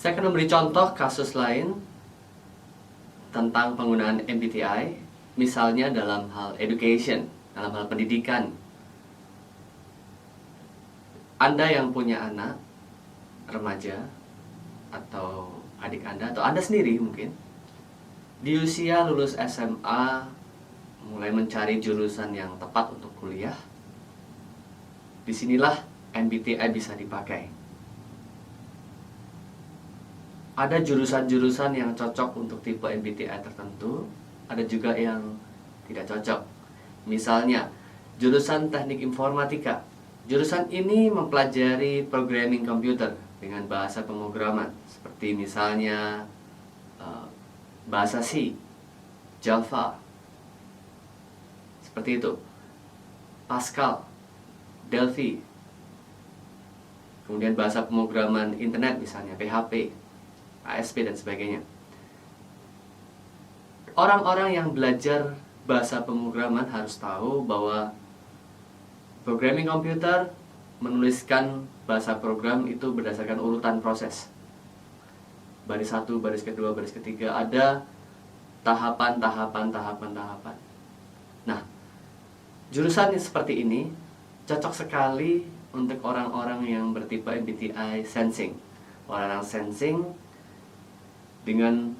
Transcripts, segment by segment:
Saya akan memberi contoh kasus lain tentang penggunaan MBTI, misalnya dalam hal education, dalam hal pendidikan. Anda yang punya anak, remaja, atau adik Anda, atau Anda sendiri mungkin, di usia lulus SMA, mulai mencari jurusan yang tepat untuk kuliah. Disinilah MBTI bisa dipakai. Ada jurusan-jurusan yang cocok untuk tipe MBTI tertentu, ada juga yang tidak cocok. Misalnya, jurusan teknik informatika. Jurusan ini mempelajari programming komputer dengan bahasa pemrograman, seperti misalnya bahasa C, Java, seperti itu, Pascal, Delphi. Kemudian bahasa pemrograman internet misalnya PHP, ASP dan sebagainya. Orang-orang yang belajar bahasa pemrograman harus tahu bahwa programming komputer menuliskan bahasa program itu berdasarkan urutan proses. Baris 1, baris kedua, baris ketiga, ada tahapan. Nah, jurusan yang seperti ini cocok sekali untuk orang-orang yang bertipe MBTI sensing. Orang-orang sensing dengan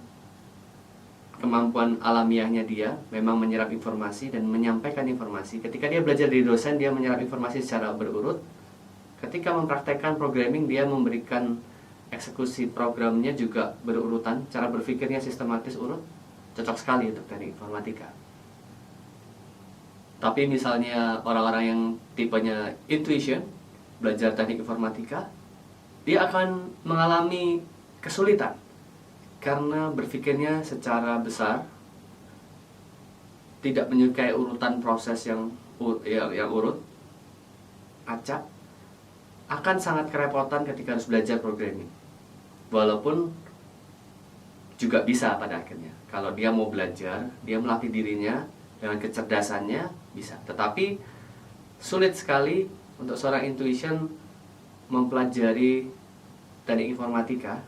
kemampuan alamiahnya dia memang menyerap informasi dan menyampaikan informasi. Ketika dia belajar dari dosen, dia menyerap informasi secara berurut. Ketika mempraktekkan programming, dia memberikan eksekusi programnya juga berurutan. Cara berpikirnya sistematis, urut. Cocok sekali untuk teknik informatika. Tapi misalnya orang-orang yang tipenya intuition, belajar teknik informatika, dia akan mengalami kesulitan karena berpikirnya secara besar, tidak menyukai urutan proses yang urut, acak, akan sangat kerepotan ketika harus belajar programming. Walaupun juga bisa pada akhirnya, kalau dia mau belajar, dia melatih dirinya dengan kecerdasannya, bisa. Tetapi sulit sekali untuk seorang intuition mempelajari teknik informatika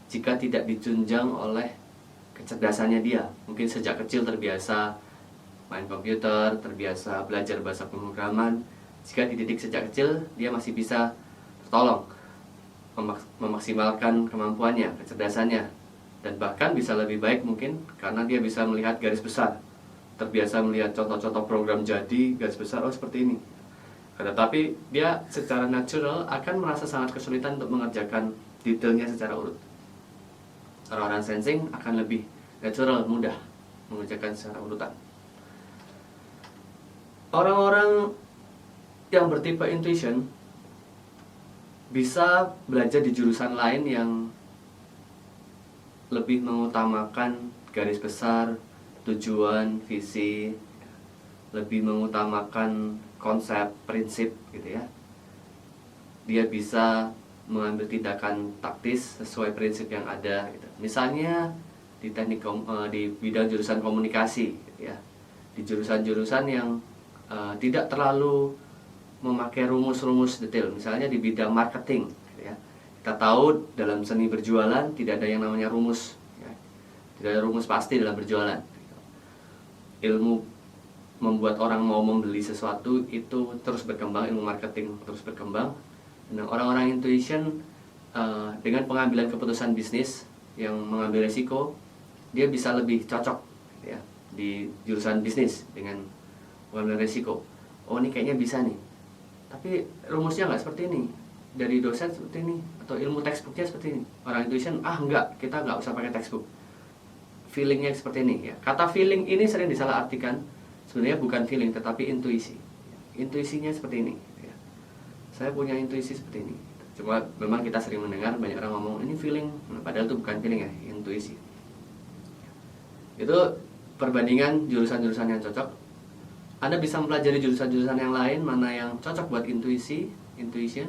jika tidak ditunjang oleh kecerdasannya dia. Mungkin sejak kecil terbiasa main komputer, terbiasa belajar bahasa pemrograman. Jika dididik sejak kecil, dia masih bisa tertolong memaksimalkan kemampuannya, kecerdasannya, dan bahkan bisa lebih baik mungkin karena dia bisa melihat garis besar, terbiasa melihat contoh-contoh program jadi garis besar, oh seperti ini. Tetapi dia secara natural akan merasa sangat kesulitan untuk mengerjakan detailnya secara urut. Orang-orang sensing akan lebih natural, mudah mengerjakan secara urutan. Orang-orang yang bertipe intuition bisa belajar di jurusan lain yang lebih mengutamakan garis besar, tujuan, visi, lebih mengutamakan konsep, prinsip gitu ya. Dia bisa mengambil tindakan taktis sesuai prinsip yang ada gitu. Misalnya di di bidang jurusan komunikasi gitu ya. Di jurusan-jurusan yang tidak terlalu memakai rumus-rumus detail. Misalnya di bidang marketing gitu ya. Kita tahu dalam seni berjualan tidak ada yang namanya rumus ya. Tidak ada rumus pasti dalam berjualan. Ilmu membuat orang mau membeli sesuatu itu terus berkembang, ilmu marketing terus berkembang. Nah, orang-orang intuition dengan pengambilan keputusan bisnis yang mengambil resiko, dia bisa lebih cocok ya, di jurusan bisnis dengan pengambilan resiko. Oh ini kayaknya bisa nih, tapi rumusnya nggak seperti ini, dari dosen seperti ini, atau ilmu textbooknya seperti ini. Orang intuition, enggak, kita nggak usah pakai textbook, feelingnya seperti ini ya. Kata feeling ini sering disalahartikan, sebenarnya bukan feeling tetapi intuisi. Intuisinya seperti ini ya. Saya punya intuisi seperti ini. Cuma memang kita sering mendengar banyak orang ngomong ini feeling, padahal itu bukan feeling ya, intuisi. Itu perbandingan jurusan-jurusan yang cocok. Anda bisa mempelajari jurusan-jurusan yang lain, mana yang cocok buat intuition,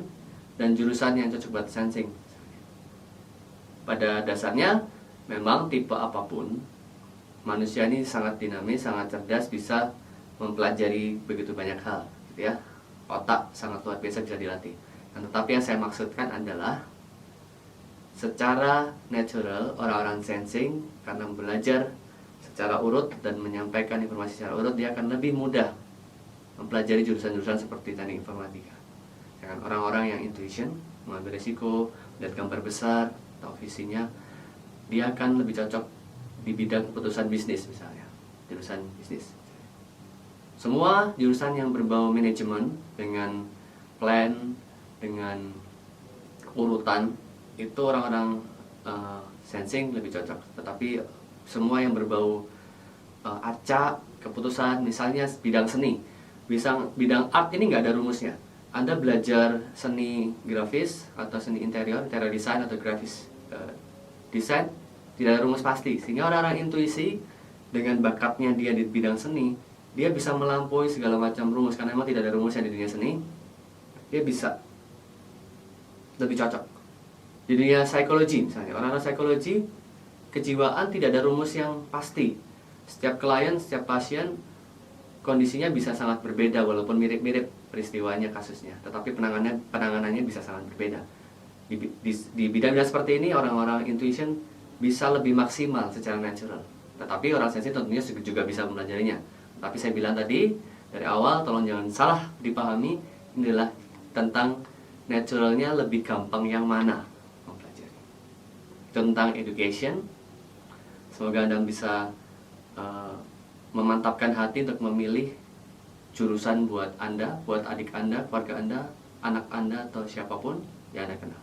dan jurusan yang cocok buat sensing. Pada dasarnya, memang tipe apapun, manusia ini sangat dinamis, sangat cerdas, bisa mempelajari begitu banyak hal gitu ya. Otak sangat luar biasa, bisa dilatih. Tetapi yang saya maksudkan adalah secara natural, orang-orang sensing karena belajar secara urut dan menyampaikan informasi secara urut, dia akan lebih mudah mempelajari jurusan-jurusan seperti teknik informatika. Sedangkan orang-orang yang intuition, mengambil risiko, melihat gambar besar atau visinya, dia akan lebih cocok di bidang keputusan bisnis misalnya, jurusan bisnis. Semua jurusan yang berbau manajemen dengan plan, dengan urutan, itu orang-orang sensing lebih cocok. Tetapi semua yang berbau acak, keputusan, misalnya bidang seni, bidang art ini nggak ada rumusnya. Anda belajar seni grafis atau seni interior design atau grafis desain, tidak ada rumus pasti. Sehingga orang-orang intuisi dengan bakatnya dia di bidang seni, dia bisa melampaui segala macam rumus karena memang tidak ada rumusnya di dunia seni. Dia bisa lebih cocok. Di dunia psikologi misalnya, orang-orang psikologi, kejiwaan tidak ada rumus yang pasti. Setiap klien, setiap pasien kondisinya bisa sangat berbeda walaupun mirip-mirip peristiwanya, kasusnya, tetapi penanganannya bisa sangat berbeda. Di bidang-bidang seperti ini orang-orang intuition bisa lebih maksimal secara natural, tetapi orang sensitif tentunya juga bisa mempelajarinya. Tapi saya bilang tadi dari awal, tolong jangan salah dipahami, ini adalah tentang naturalnya lebih gampang yang mana mempelajari. Tentang education, semoga Anda bisa memantapkan hati untuk memilih jurusan buat Anda, buat adik Anda, keluarga Anda, anak Anda, atau siapapun yang Anda kenal.